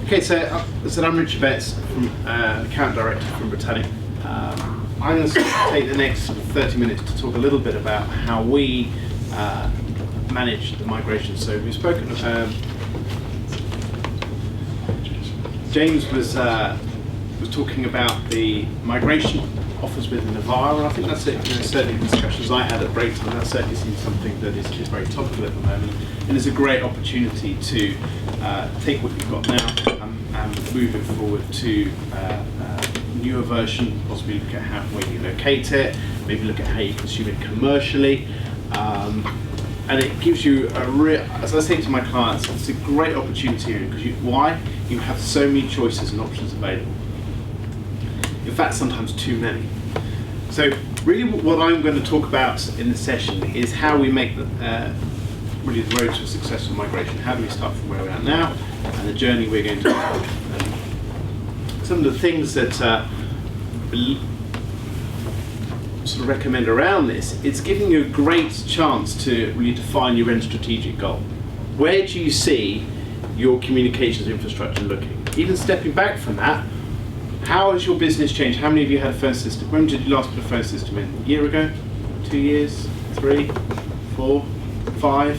Okay, so I'm Richard Betts, account director from Britannic. I'm going to take the next 30 minutes to talk a little bit about how we manage the migration. So we've spoken. James was talking about the migration offers within Navarre, and I think that's it. Certainly the discussions I had at break time, that certainly seems something that is very topical at the moment, and is a great opportunity to take what you've got now and move it forward to a newer version, possibly look at where you locate it, maybe look at how you consume it commercially, and it gives you a real, as I say to my clients, it's a great opportunity because why? You have so many choices and options available. In fact, sometimes too many. So really what I'm going to talk about in this session is how we make really the road to a successful migration. How do we start from where we're at now and the journey we're going to go on. Some of the things that sort of recommend around this, it's giving you a great chance to really define your end strategic goal. Where do you see your communications infrastructure looking? Even stepping back from that, how has your business changed? How many of you had a phone system? When did you last put a phone system in? A year ago? 2 years? 3? 4? 5?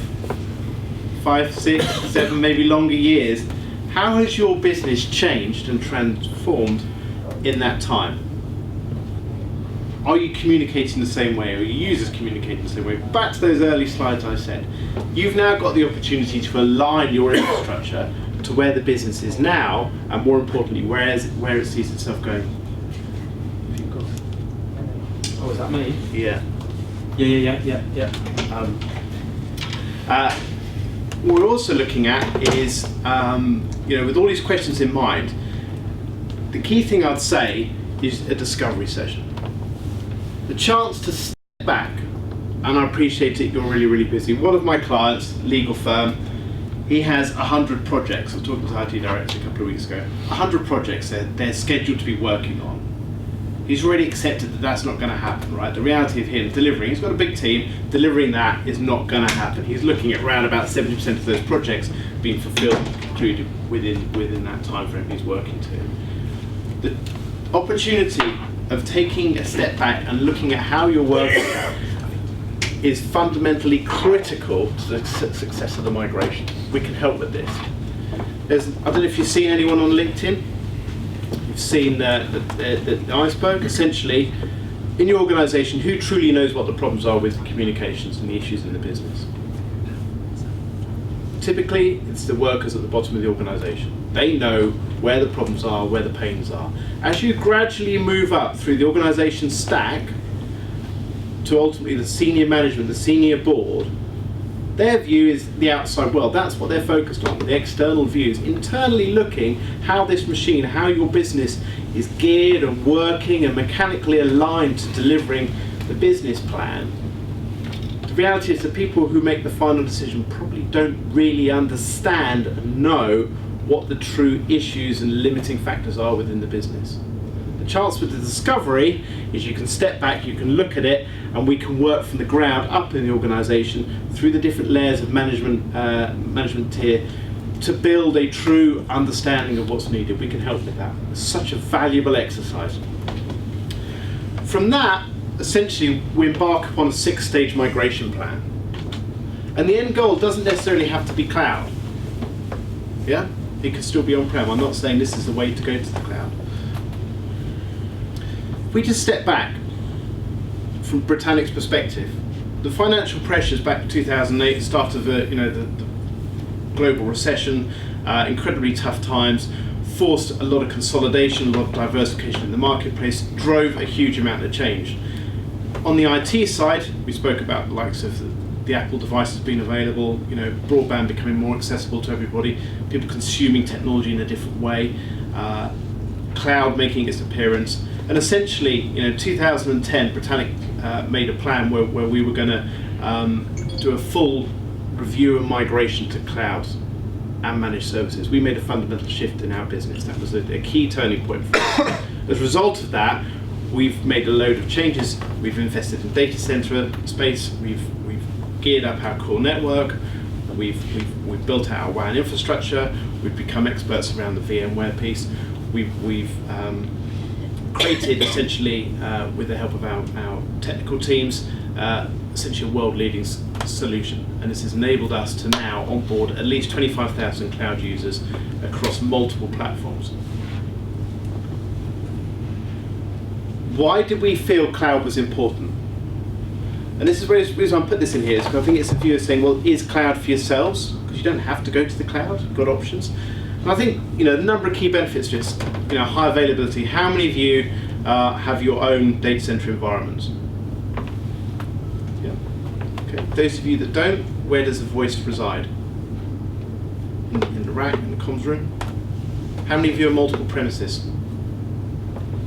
5, 6, 7, maybe longer years? How has your business changed and transformed in that time? Are you communicating the same way? Are your users communicating the same way? Back to those early slides I said. You've now got the opportunity to align your infrastructure to where the business is now, and more importantly, where it sees itself going. Oh, is that me? Yeah. Yeah. What we're also looking at is, with all these questions in mind, the key thing I'd say is a discovery session. The chance to step back, and I appreciate it, you're really, really busy. One of my clients, legal firm, he has 100 projects. I was talking to the IT director a couple of weeks ago. 100 projects they're scheduled to be working on. He's already accepted that that's not going to happen, right? The reality of him delivering, he's got a big team, delivering that is not going to happen. He's looking at around about 70% of those projects being fulfilled, concluded within that time frame he's working to. The opportunity of taking a step back and looking at how you're working is fundamentally critical to the success of the migration. We can help with this. I don't know if you've seen anyone on LinkedIn. You've seen the iceberg. Essentially, in your organisation, who truly knows what the problems are with communications and the issues in the business? Typically, it's the workers at the bottom of the organisation. They know where the problems are, where the pains are. As you gradually move up through the organisation stack to ultimately the senior management, the senior board, their view is the outside world. That's what they're focused on. The external views, internally looking how this machine, how your business is geared and working and mechanically aligned to delivering the business plan. The reality is the people who make the final decision probably don't really understand and know what the true issues and limiting factors are within the business. The chance with the discovery is you can step back, you can look at it, and we can work from the ground up in the organisation through the different layers of management tier to build a true understanding of what's needed. We can help with that. It's such a valuable exercise. From that, essentially, we embark upon a 6-stage migration plan. And the end goal doesn't necessarily have to be cloud. Yeah? It could still be on-prem. I'm not saying this is the way to go to the cloud. If we just step back from Britannic's perspective, the financial pressures back in 2008, the start of the global recession, incredibly tough times, forced a lot of consolidation, a lot of diversification in the marketplace, drove a huge amount of change. On the IT side, we spoke about the likes of the Apple devices being available, broadband becoming more accessible to everybody, people consuming technology in a different way, cloud making its appearance, and essentially, 2010, Britannic made a plan where we were going to do a full review and migration to cloud and managed services. We made a fundamental shift in our business. That was a key turning point for us. As a result of that, we've made a load of changes. We've invested in data center space. We've geared up our core network. We've built out our WAN infrastructure. We've become experts around the VMware piece. We've created essentially, with the help of our technical teams, essentially a world-leading solution, and this has enabled us to now onboard at least 25,000 cloud users across multiple platforms. Why did we feel cloud was important? And this is the reason I put this in here, is because I think it's a view of saying, well, is cloud for yourselves? Because you don't have to go to the cloud, you've got options. And I think, the number of key benefits, just, high availability. How many of you have your own data center environments? Yeah. Okay. Those of you that don't, where does the voice reside? In the rack, in the comms room? How many of you are multiple premises?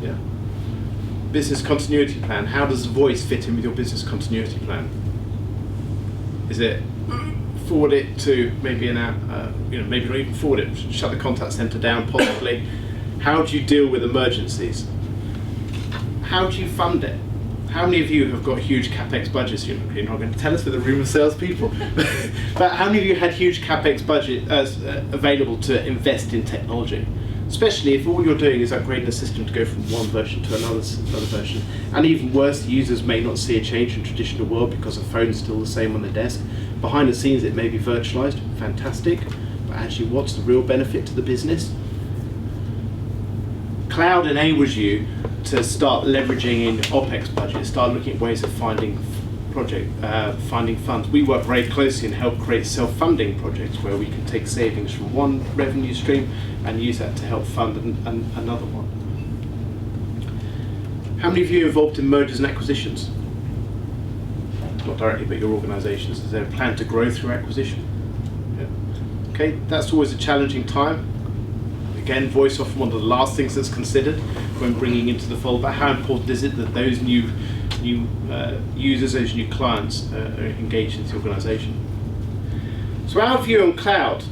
Yeah. Business continuity plan. How does the voice fit in with your business continuity plan? Is it forward it to maybe maybe not even forward it, shut the contact center down possibly? How do you deal with emergencies? How do you fund it? How many of you have got huge capex budgets? You're not going to tell us, for the room of salespeople. But how many of you had huge capex budget available to invest in technology? Especially if all you're doing is upgrading a system to go from one version to another version. And even worse, the users may not see a change in traditional world because the phone's still the same on the desk. Behind the scenes it may be virtualized, fantastic, but actually what's the real benefit to the business? Cloud enables you to start leveraging in OpEx budgets, start looking at ways of finding funds. We work very closely and help create self-funding projects where we can take savings from one revenue stream and use that to help fund another one. How many of you are involved in mergers and acquisitions? Not directly, but your organisations. Is there a plan to grow through acquisition? Yeah. Okay, that's always a challenging time. Again, voice often one of the last things that's considered when bringing into the fold, but how important is it that those new users, those new clients are engaged in the organisation? So our view on cloud,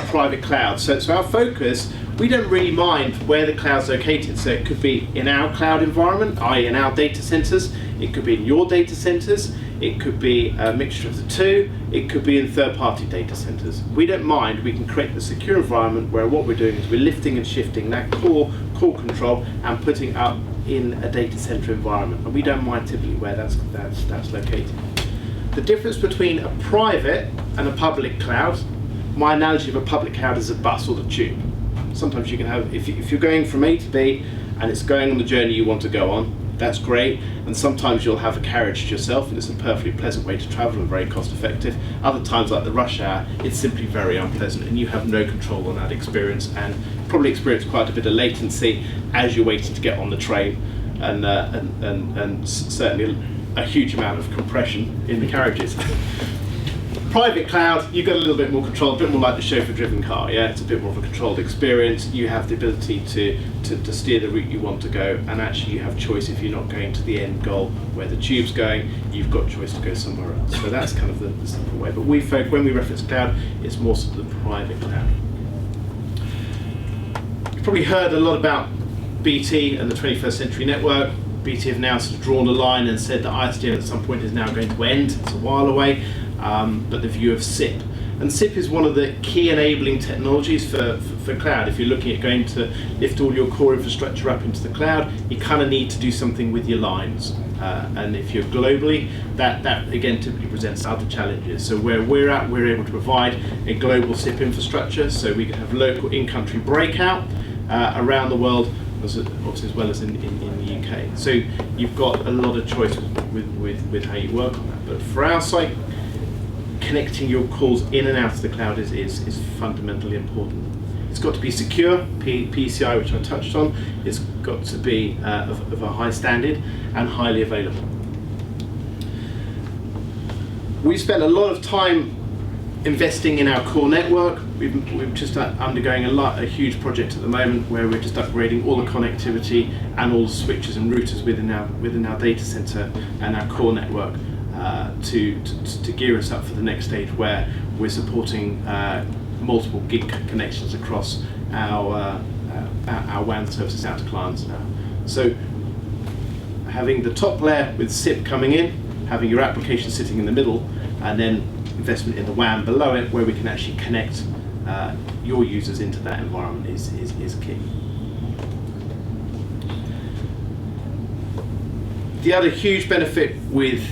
private cloud, so our focus, we don't really mind where the cloud's located. So it could be in our cloud environment, i.e. in our data centres, it could be in your data centres, it could be a mixture of the two, it could be in third-party data centres. We don't mind, we can create the secure environment where what we're doing is we're lifting and shifting that core control and putting up in a data center environment, and we don't mind typically where that's located. The difference between a private and a public cloud, my analogy of a public cloud is a bus or the tube. Sometimes you can have, if you're going from A to B and it's going on the journey you want to go on, that's great, and sometimes you'll have a carriage to yourself and it's a perfectly pleasant way to travel and very cost effective. Other times, like the rush hour, it's simply very unpleasant and you have no control on that experience, and probably experience quite a bit of latency as you're waiting to get on the train, and certainly a huge amount of compression in the carriages. Private cloud, you've got a little bit more control, a bit more like the chauffeur-driven car. Yeah, it's a bit more of a controlled experience. You have the ability to steer the route you want to go, and actually you have choice. If you're not going to the end goal where the tube's going, you've got choice to go somewhere else. So that's kind of the simple way. But when we reference cloud, it's more sort of the private cloud. You've probably heard a lot about BT and the 21st Century Network. BT have now sort of drawn a line and said that ISDN at some point is now going to end. It's a while away. But the view of SIP. And SIP is one of the key enabling technologies for cloud. If you're looking at going to lift all your core infrastructure up into the cloud, you kind of need to do something with your lines. And if you're globally, that again typically presents other challenges. So where we're at, we're able to provide a global SIP infrastructure, so we can have local in-country breakout around the world, obviously as well as in the UK. So you've got a lot of choice with how you work on that. But for our site, connecting your calls in and out of the cloud is fundamentally important. It's got to be secure, PCI, which I touched on. It's got to be of a high standard and highly available. We spent a lot of time investing in our core network. We've just undergoing a huge project at the moment where we're just upgrading all the connectivity and all the switches and routers within our data center and our core network. To gear us up for the next stage where we're supporting multiple gig connections across our WAN services out to clients now. So having the top layer with SIP coming in, having your application sitting in the middle, and then investment in the WAN below it, where we can actually connect your users into that environment is key. The other huge benefit with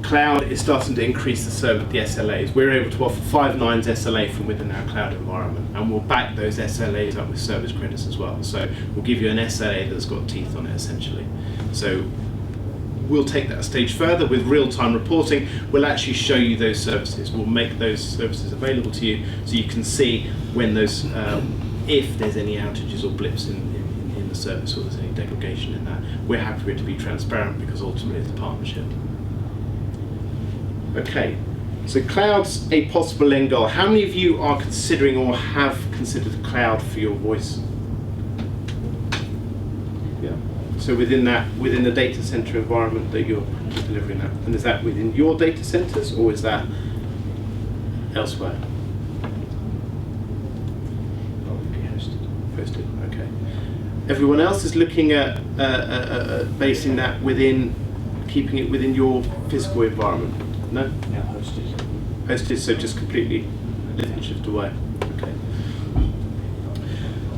cloud is starting to increase the SLAs. We're able to offer 5 nines SLA from within our cloud environment, and we'll back those SLAs up with service credits as well. So we'll give you an SLA that's got teeth on it, essentially. So we'll take that a stage further with real-time reporting. We'll actually show you those services. We'll make those services available to you so you can see when those, if there's any outages or blips in the service, or there's any degradation in that. We're happy for it to be transparent because ultimately it's a partnership. Okay, so cloud's a possible end goal. How many of you are considering or have considered cloud for your voice? Yeah. So within the data center environment that you're delivering that, and is that within your data centers or is that elsewhere? Hosted. Okay. Everyone else is looking at basing that within, keeping it within your physical environment. No? Yeah, hosted. Hosted, so just completely lift and shift away. Okay.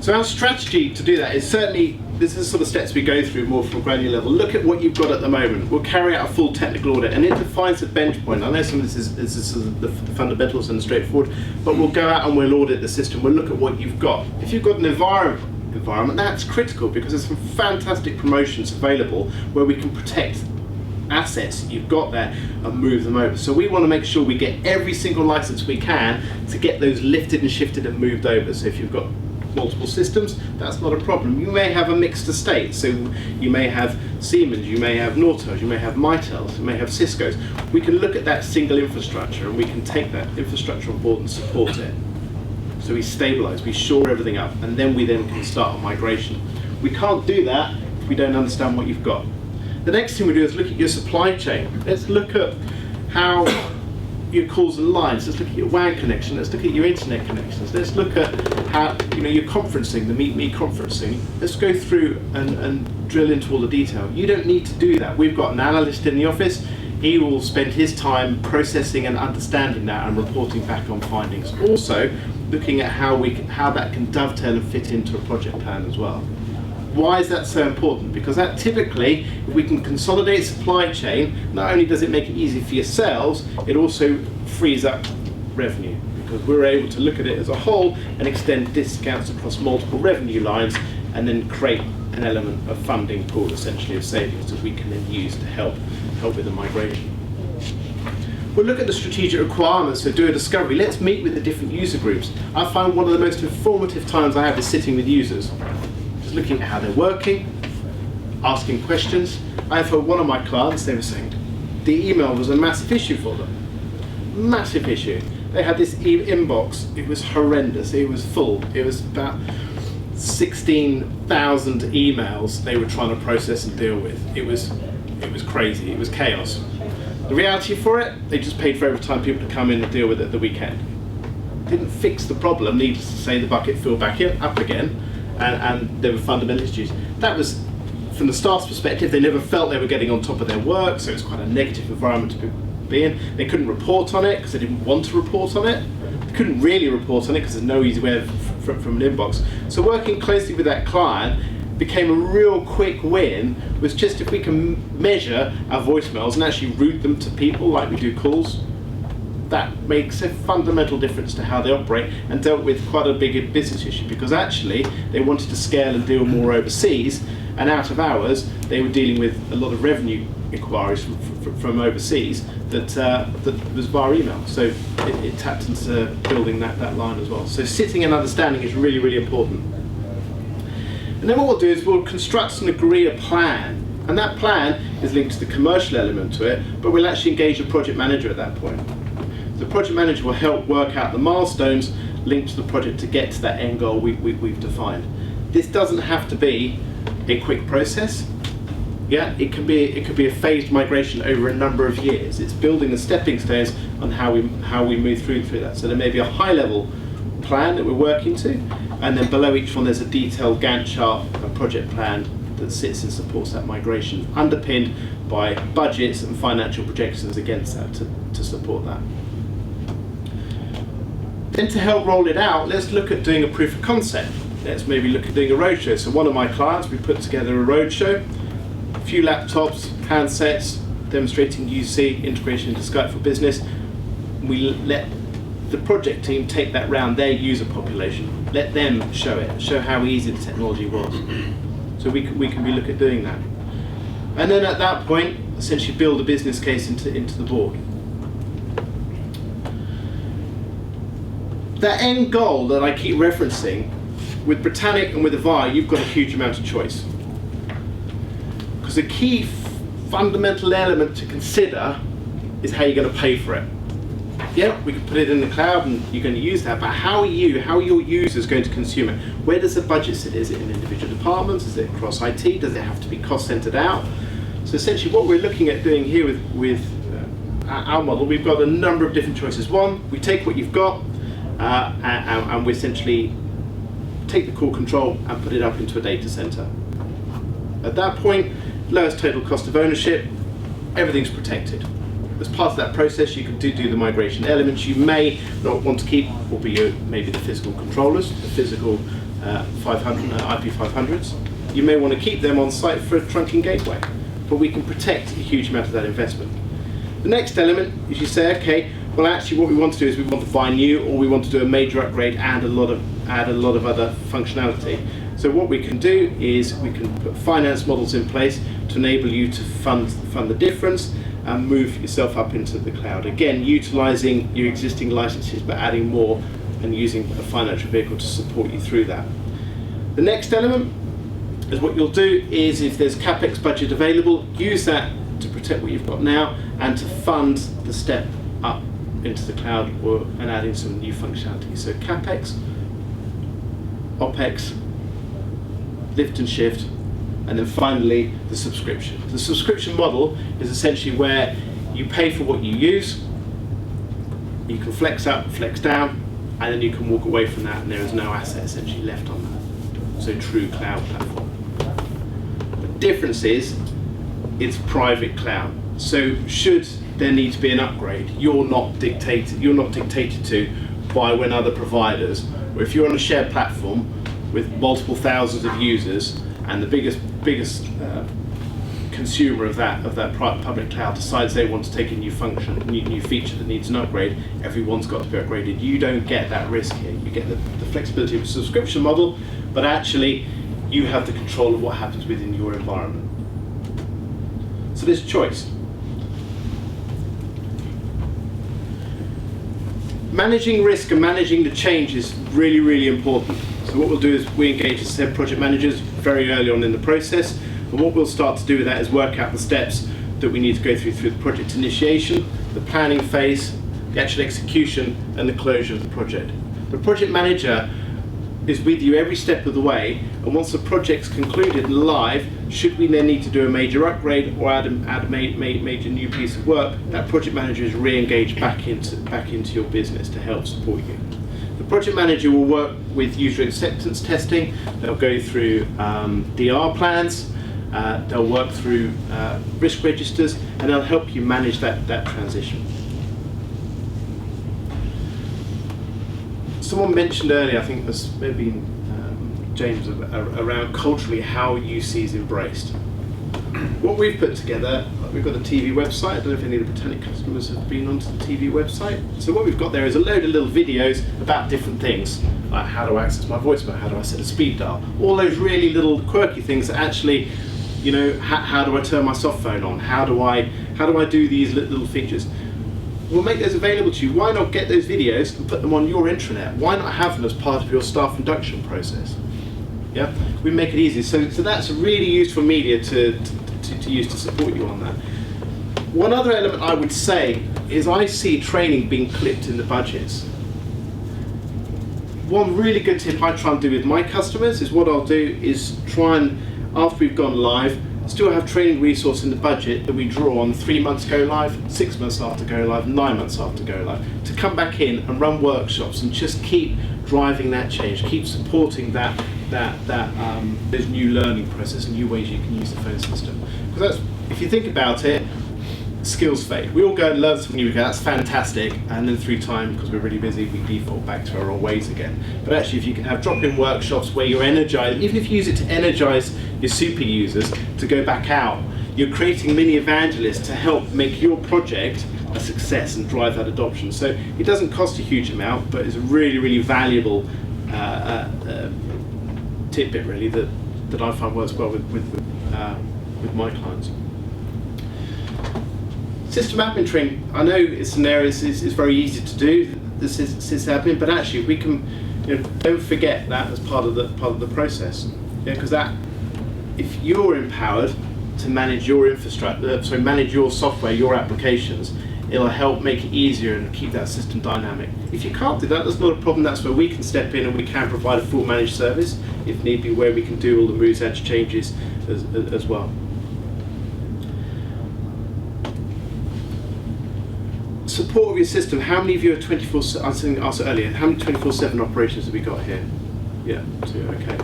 So our strategy to do that is certainly, this is the sort of steps we go through more from a granular level. Look at what you've got at the moment. We'll carry out a full technical audit, and it defines a bench point. I know some of this is the fundamentals and straightforward, but we'll go out and we'll audit the system. We'll look at what you've got. If you've got an environment, that's critical because there's some fantastic promotions available where we can protect assets you've got there and move them over. So we want to make sure we get every single license we can to get those lifted and shifted and moved over. So if you've got multiple systems, that's not a problem. You may have a mixed estate, so you may have Siemens, you may have Nortels, you may have Mitels, you may have Cisco's. We can look at that single infrastructure and we can take that infrastructure on board and support it. So we stabilize, we shore everything up, and then we can start a migration. We can't do that if we don't understand what you've got. The next thing we do is look at your supply chain. Let's look at how your calls and lines. Let's look at your WAN connection. Let's look at your internet connections. Let's look at how your conferencing, the Meet Me conferencing. Let's go through and drill into all the detail. You don't need to do that. We've got an analyst in the office. He will spend his time processing and understanding that and reporting back on findings. Also, looking at how that can dovetail and fit into a project plan as well. Why is that so important? Because that typically, if we can consolidate supply chain, not only does it make it easy for yourselves, it also frees up revenue because we're able to look at it as a whole and extend discounts across multiple revenue lines and then create an element of funding pool, essentially of savings that we can then use to help with the migration. We'll look at the strategic requirements, so do a discovery. Let's meet with the different user groups. I find one of the most informative times I have is sitting with users. Looking at how they're working, asking questions. I've heard one of my clients, they were saying the email was a massive issue for them. Massive issue. They had this inbox, it was horrendous, it was full. It was about 16,000 emails they were trying to process and deal with. It was crazy, it was chaos. The reality for it, they just paid for every time people to come in and deal with it at the weekend. Didn't fix the problem, needless to say the bucket filled back up again. And there were fundamental issues. That was, from the staff's perspective, they never felt they were getting on top of their work, so it's quite a negative environment to be in. They couldn't report on it because they didn't want to report on it. They couldn't really report on it because there's no easy way from an inbox. So working closely with that client became a real quick win, was just if we can measure our voicemails and actually route them to people like we do calls, that makes a fundamental difference to how they operate and dealt with quite a big business issue because actually they wanted to scale and deal more overseas, and out of hours they were dealing with a lot of revenue inquiries from overseas that was via email. So it tapped into building that line as well. So sitting and understanding is really, really important. And then what we'll do is we'll construct and agree a plan, and that plan is linked to the commercial element to it, but we'll actually engage a project manager at that point. The project manager will help work out the milestones linked to the project to get to that end goal we've defined. This doesn't have to be a quick process. Yeah, it could be a phased migration over a number of years. It's building the stepping stones on how we move through that. So there may be a high level plan that we're working to, and then below each one there's a detailed Gantt chart, a project plan that sits and supports that migration, underpinned by budgets and financial projections against that to support that. Then to help roll it out, let's look at doing a proof of concept. Let's maybe look at doing a roadshow. So one of my clients, we put together a roadshow, a few laptops, handsets, demonstrating UC, integration into Skype for Business. We let the project team take that round their user population. Let them show it, show how easy the technology was. So we can look at doing that. And then at that point, essentially build a business case into the board. That end goal that I keep referencing, with Britannic and with Avaya, you've got a huge amount of choice. Because the key fundamental element to consider is how you're going to pay for it. Yeah, we can put it in the cloud and you're going to use that, but how are your users going to consume it? Where does the budget sit? Is it in individual departments? Is it across IT? Does it have to be cost centered out? So essentially what we're looking at doing here with our model, we've got a number of different choices. One, we take what you've got and we essentially take the core control and put it up into a data center. At that point, lowest total cost of ownership, everything's protected. As part of that process, you can do the migration elements. You may not want to keep, will be maybe the physical controllers, the physical IP 500s. You may want to keep them on site for a trunking gateway, but we can protect a huge amount of that investment. The next element is you say, okay, well actually what we want to do is we want to buy new, or we want to do a major upgrade and add a lot of other functionality. So what we can do is we can put finance models in place to enable you to fund the difference and move yourself up into the cloud. Again, utilizing your existing licenses but adding more and using a financial vehicle to support you through that. The next element is what you'll do is, if there's CapEx budget available, use that to protect what you've got now and to fund the step up into the cloud and adding some new functionality. So CapEx, OpEx, lift and shift, and then finally the subscription. The subscription model is essentially where you pay for what you use, you can flex up, flex down, and then you can walk away from that and there is no asset essentially left on that. So true cloud platform. The difference is it's private cloud. So should there need to be an upgrade, you're not dictated to by when other providers, or if you're on a shared platform with multiple thousands of users and the biggest consumer of that public cloud decides they want to take a new function, new feature that needs an upgrade, everyone's got to be upgraded. You don't get that risk here. You get the flexibility of a subscription model, but actually you have the control of what happens within your environment. So there's choice. Managing risk and managing the change is really, really important. So what we'll do is we engage, as I said, project managers very early on in the process. And what we'll start to do with that is work out the steps that we need to go through the project initiation, the planning phase, the actual execution, and the closure of the project. The project manager is with you every step of the way, and once the project's concluded and live, should we then need to do a major upgrade or add a major new piece of work, that project manager is re-engaged back into your business to help support you. The project manager will work with user acceptance testing. They'll go through DR plans. They'll work through risk registers, and they'll help you manage that transition. Someone mentioned earlier, I think it was maybe James, around culturally how UC is embraced. What we've put together, we've got a TV website. I don't know if any of the Britannic customers have been onto the TV website. So what we've got there is a load of little videos about different things, like how do I access my voicemail, how do I set a speed dial, all those really little quirky things that actually, you know, how do I turn my soft phone on, how do I do these little features. We'll make those available to you. Why not get those videos and put them on your intranet? Why not have them as part of your staff induction process? Yeah, we make it easy. So that's really useful media to use to support you on that. One other element I would say is I see training being clipped in the budgets. One really good tip I try and do with my customers is what I'll do is try and, after we've gone live, still have training resource in the budget that we draw on 3 months go live, 6 months after go live, 9 months after go live, to come back in and run workshops and just keep driving that change, keep supporting those new learning process, new ways you can use the phone system. Because that's, if you think about it, skills fade. We all go and learn something new, we go, that's fantastic, and then through time, because we're really busy, we default back to our old ways again. But actually, if you can have drop-in workshops where you're energized, even if you use it to energize your super users to go back out, you're creating mini evangelists to help make your project a success and drive that adoption. So it doesn't cost a huge amount, but it's a really, really valuable tidbit, really, that I find works well with my clients. System admin training, I know it's an area it's very easy to do, the system admin, but actually we can, don't forget that as part of the process. Because if you're empowered to manage your infrastructure, manage your software, your applications, it'll help make it easier and keep that system dynamic. If you can't do that, that's not a problem. That's where we can step in and we can provide a full managed service, if need be, where we can do all the moves, edge changes as well. Support of your system. How many of you are 24/7? I was asked earlier. How many 24/7 operations have we got here? Yeah, 2. Okay.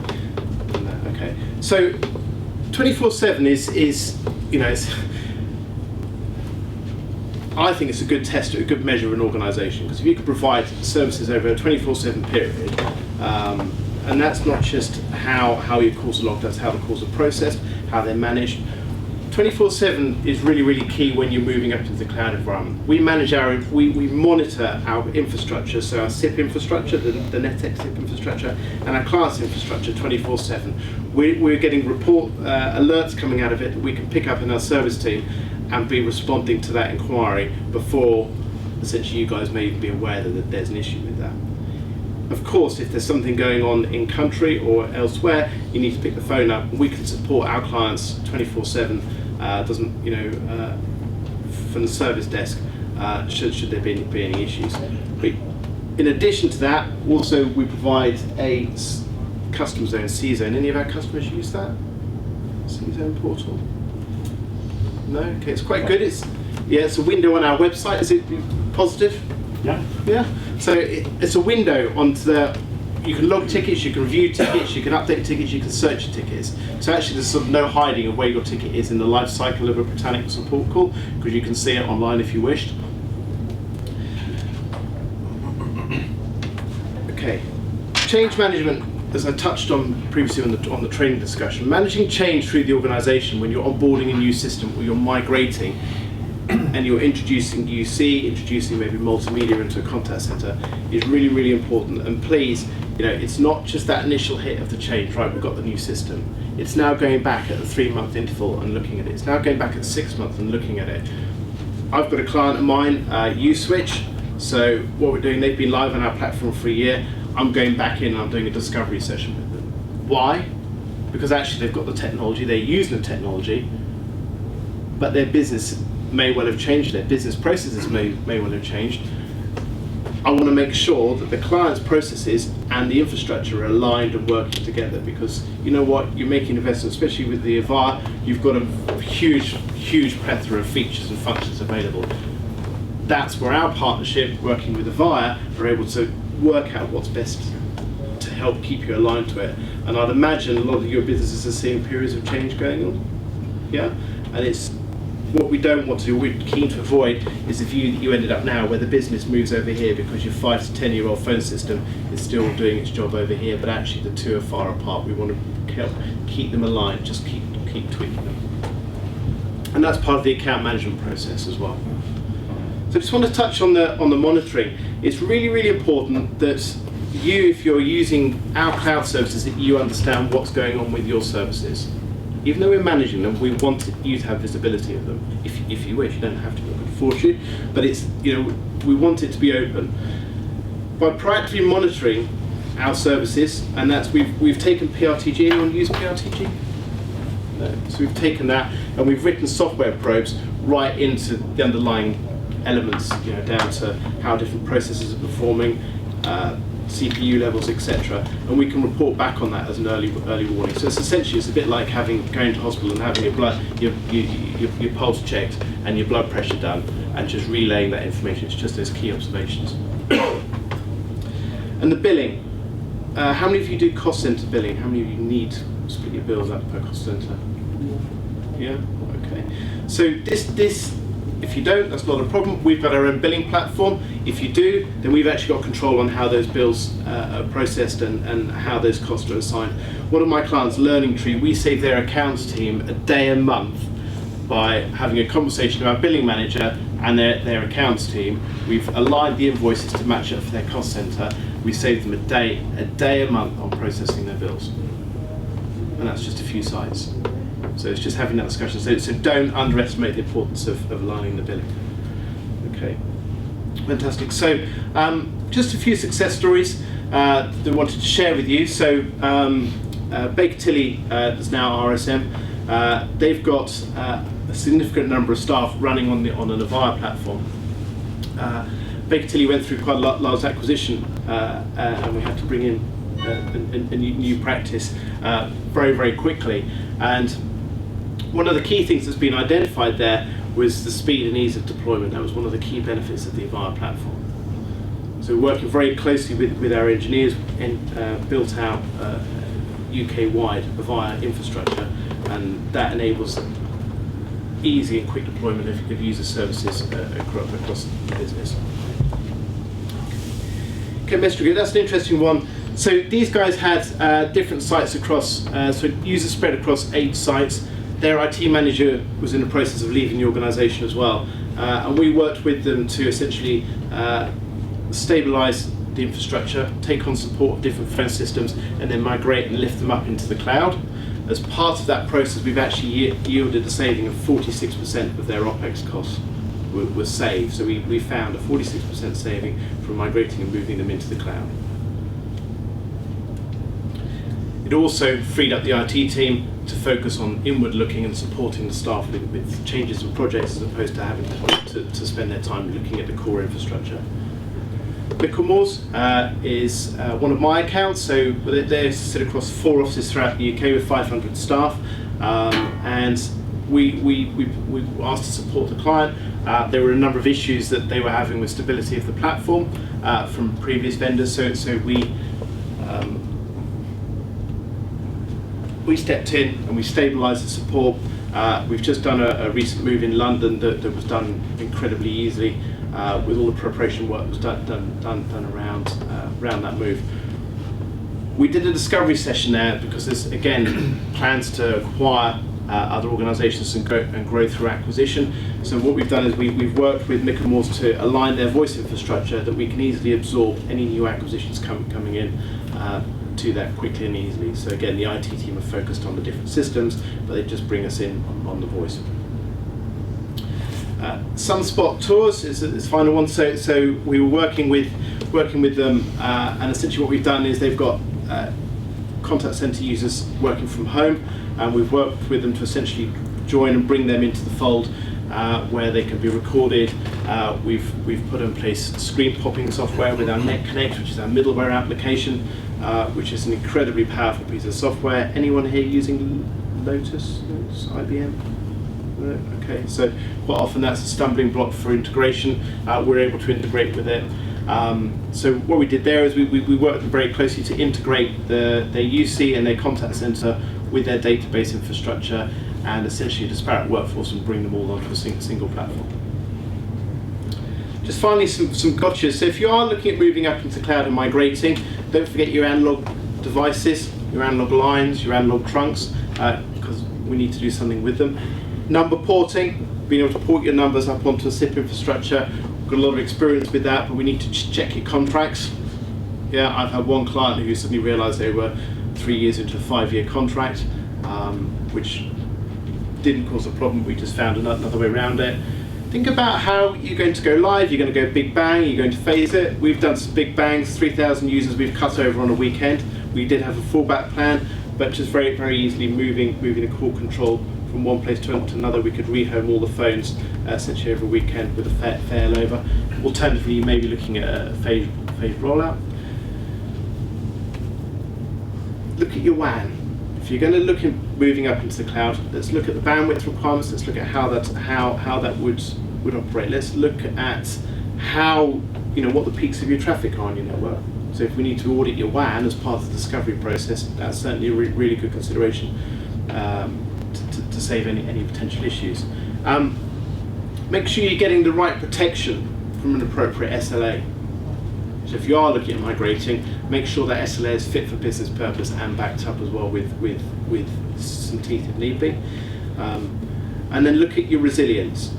Okay. So 24/7 is it's. I think it's a good test, a good measure of an organisation, because if you could provide services over a 24/7 period, and that's not just how your calls are logged, that's how the calls are processed, how they're managed. 24/7 is really, really key when you're moving up into the cloud environment. We manage we monitor our infrastructure, so our SIP infrastructure, the NetX SIP infrastructure, and our client's infrastructure 24/7. We're getting alerts coming out of it that we can pick up in our service team and be responding to that inquiry before essentially you guys may even be aware that there's an issue with that. Of course, if there's something going on in country or elsewhere, you need to pick the phone up. We can support our clients 24/7. From the service desk, should there be any issues. But in addition to that, also we provide a custom zone, C-zone. Any of our customers use that? C-zone portal? No? Okay, it's quite good. It's a window on our website. Is it positive? Yeah. Yeah. So it's a window onto you can log tickets, you can review tickets, you can update tickets, you can search your tickets. So actually there's sort of no hiding of where your ticket is in the life cycle of a Britannic support call, because you can see it online if you wished. Okay. Change management, as I touched on previously on the training discussion, managing change through the organisation when you're onboarding a new system or you're migrating and you're introducing UC, introducing maybe multimedia into a contact centre is really, really important. And please, it's not just that initial hit of the change, right, we've got the new system. It's now going back at a 3-month interval and looking at it. It's now going back at 6 months and looking at it. I've got a client of mine, USwitch, so what we're doing, they've been live on our platform for a year. I'm going back in and I'm doing a discovery session with them. Why? Because actually they've got the technology, they're using the technology, but their business may well have changed, their business processes may well have changed. I want to make sure that the client's processes and the infrastructure are aligned and working together, because you know what, you're making investments, especially with the Avaya, you've got a huge plethora of features and functions available. That's where our partnership, working with Avaya, are able to work out what's best to help keep you aligned to it. And I'd imagine a lot of your businesses are seeing periods of change going on. Yeah? And it's what we don't want to do, we're keen to avoid, is if you ended up now where the business moves over here because your 5 to 10-year-old phone system is still doing its job over here, but actually the two are far apart. We want to help keep them aligned, just keep tweaking them. And that's part of the account management process as well. So I just want to touch on the monitoring. It's really, really important that you, if you're using our cloud services, that you understand what's going on with your services. Even though we're managing them, we want you to have visibility of them. If you wish, you don't have to, we could force you, but it's, we want it to be open. By proactively monitoring our services, and that's we've taken PRTG. Anyone use PRTG? No. So we've taken that and we've written software probes right into the underlying elements, down to how different processes are performing, CPU levels, etc. And we can report back on that as an early warning. So it's essentially a bit like going to hospital and having your pulse checked and your blood pressure done, and just relaying that information. It's just those key observations. And the billing. How many of you do cost center billing? How many of you need to split your bills up per cost center? Yeah. Okay. So this If you don't, that's not a problem. We've got our own billing platform. If you do, then we've actually got control on how those bills are processed and how those costs are assigned. One of my clients, Learning Tree, we save their accounts team a day a month by having a conversation with our billing manager and their accounts team. We've aligned the invoices to match up for their cost centre. We save them a day a month on processing their bills. And that's just a few sites. So it's just having that discussion. So don't underestimate the importance of aligning the billing. Okay, fantastic. So just a few success stories that I wanted to share with you. So Baker Tilly is now RSM. They've got a significant number of staff running on an Avaya platform. Baker Tilly went through quite a large acquisition, and we had to bring in a new practice very, very quickly. And one of the key things that's been identified there was the speed and ease of deployment. That was one of the key benefits of the Avaya platform. So we're working very closely with our engineers and built out UK-wide Avaya infrastructure, and that enables easy and quick deployment of user services across the business. Okay, Mestre, that's an interesting one. So these guys had different sites across, so users spread across 8 sites. Their IT manager was in the process of leaving the organisation as well, and we worked with them to essentially stabilise the infrastructure, take on support of different phone systems, and then migrate and lift them up into the cloud. As part of that process, we've actually yielded a saving of 46% of their OPEX costs were saved. So we found a 46% saving from migrating and moving them into the cloud. It also freed up the IT team to focus on inward looking and supporting the staff with changes and projects, as opposed to having to spend their time looking at the core infrastructure. Picamoles is one of my accounts, so they sit across 4 offices throughout the UK with 500 staff, and we asked to support the client. There were a number of issues that they were having with stability of the platform from previous vendors, so we stepped in and we stabilised the support. We've just done a recent move in London that was done incredibly easily, with all the preparation work that was done around that move. We did a discovery session there because there's, again, plans to acquire other organisations and grow through acquisition. So what we've done is we've worked with Picamoles to align their voice infrastructure that we can easily absorb any new acquisitions coming in to that quickly and easily. So again, the IT team are focused on the different systems, but they just bring us in on the voice. Sunspot Tours is the final one. So we were working with them, and essentially what we've done is they've got contact centre users working from home, and we've worked with them to essentially join and bring them into the fold where they can be recorded. We've put in place screen popping software with our Net Connect, which is our middleware application, which is an incredibly powerful piece of software. Anyone here using Lotus, IBM? No? Okay, so quite often that's a stumbling block for integration. We're able to integrate with it. So what we did there is we worked very closely to integrate their UC and their contact center with their database infrastructure and essentially a disparate workforce, and bring them all onto a single platform. Just finally, some gotchas. So if you are looking at moving up into cloud and migrating, don't forget your analog devices, your analog lines, your analog trunks, because we need to do something with them. Number porting, being able to port your numbers up onto a SIP infrastructure. We've got a lot of experience with that, but we need to check your contracts. Yeah, I've had one client who suddenly realised they were 3 years into a 5-year contract, which didn't cause a problem. We just found another way around it. Think about how you're going to go live. You're going to go big bang, you're going to phase it. We've done some big bangs, 3,000 users we've cut over on a weekend. We did have a fallback plan, but just very, very easily moving the core control from one place to another. We could rehome all the phones essentially over a weekend with a failover. Alternatively, you may be looking at a phased rollout. Look at your WAN. If you're going to look at moving up into the cloud, let's look at the bandwidth requirements. Let's look at how that would operate. Let's look at how, what the peaks of your traffic are on your network. So if we need to audit your WAN as part of the discovery process, that's certainly a really good consideration to save any potential issues. Make sure you're getting the right protection from an appropriate SLA. So if you are looking at migrating, make sure that SLA is fit for business purpose and backed up as well with some teeth if need be. And then look at your resilience.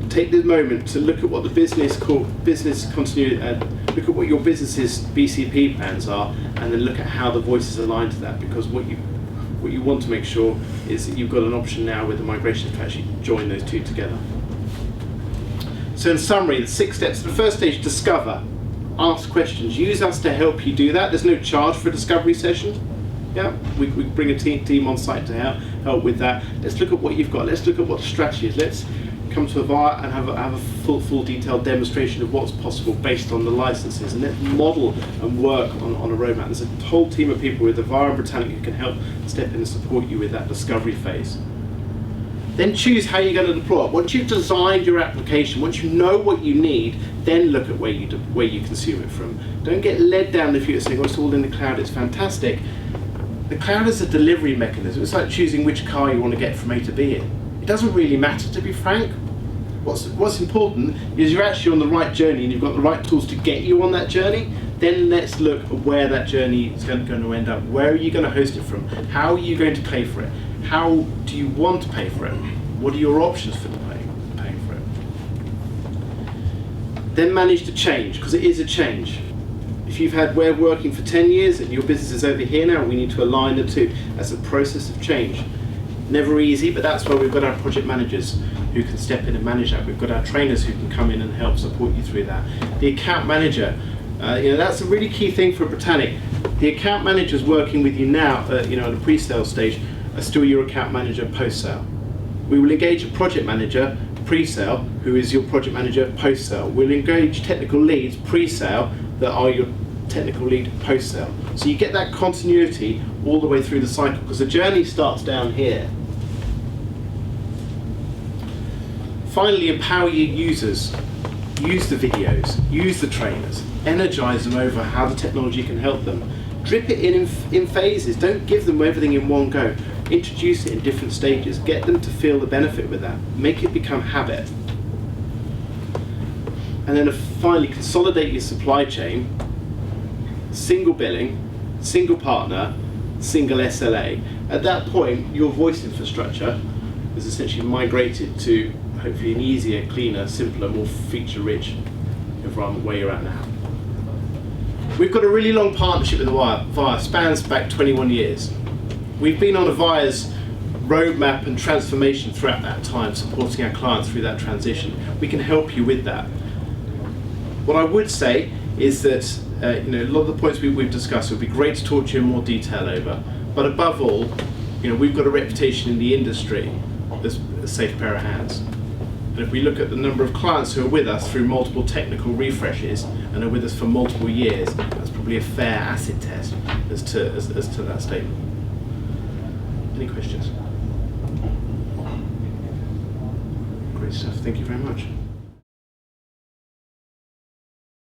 Take the moment to look at what the business continuity, look at what your business's BCP plans are, and then look at how the voices align to that. Because what you want to make sure is that you've got an option now with the migration to actually join those two together. So in summary, the 6 steps. The first stage, discover, ask questions. Use us to help you do that. There's no charge for a discovery session. Yeah, we bring a team on site to help with that. Let's look at what you've got. Let's look at what the strategy is. Let's come to a VAR and have a full detailed demonstration of what's possible based on the licenses, and let's model and work on a roadmap. There's a whole team of people with the VAR and Britannic who can help step in and support you with that discovery phase. Then choose how you're going to deploy it. Once you've designed your application, once you know what you need, then look at where you consume it from. Don't get led down the future saying, oh, it's all in the cloud, it's fantastic. The cloud is a delivery mechanism. It's like choosing which car you want to get from A to B in. It doesn't really matter, to be frank. What's important is you're actually on the right journey and you've got the right tools to get you on that journey. Then let's look at where that journey is going to end up. Where are you going to host it from? How are you going to pay for it? How do you want to pay for it? What are your options for paying for it? Then manage the change, because it is a change. If you've had way of working for 10 years and your business is over here now, we need to align the two. That's a process of change. Never easy, but that's why we've got our project managers who can step in and manage that. We've got our trainers who can come in and help support you through that. The account manager, that's a really key thing for Britannic. The account managers working with you now, at the pre-sale stage, are still your account manager post-sale. We will engage a project manager pre-sale, who is your project manager post-sale. We'll engage technical leads pre-sale that are your technical lead post-sale. So you get that continuity all the way through the cycle, because the journey starts down here. Finally, empower your users. Use the videos, use the trainers, energize them over how the technology can help them. Drip it in phases, don't give them everything in one go. Introduce it in different stages, get them to feel the benefit with that, make it become habit. And then finally, consolidate your supply chain, single billing, single partner, single SLA. At that point, your voice infrastructure is essentially migrated to hopefully an easier, cleaner, simpler, more feature-rich environment where you're at now. We've got a really long partnership with VIA, spans back 21 years. We've been on VIA's roadmap and transformation throughout that time, supporting our clients through that transition. We can help you with that. What I would say is that a lot of the points we've discussed would be great to talk to you in more detail over, but above all, we've got a reputation in the industry as a safe pair of hands. And if we look at the number of clients who are with us through multiple technical refreshes and are with us for multiple years, that's probably a fair acid test as to that statement. Any questions? Great stuff, thank you very much.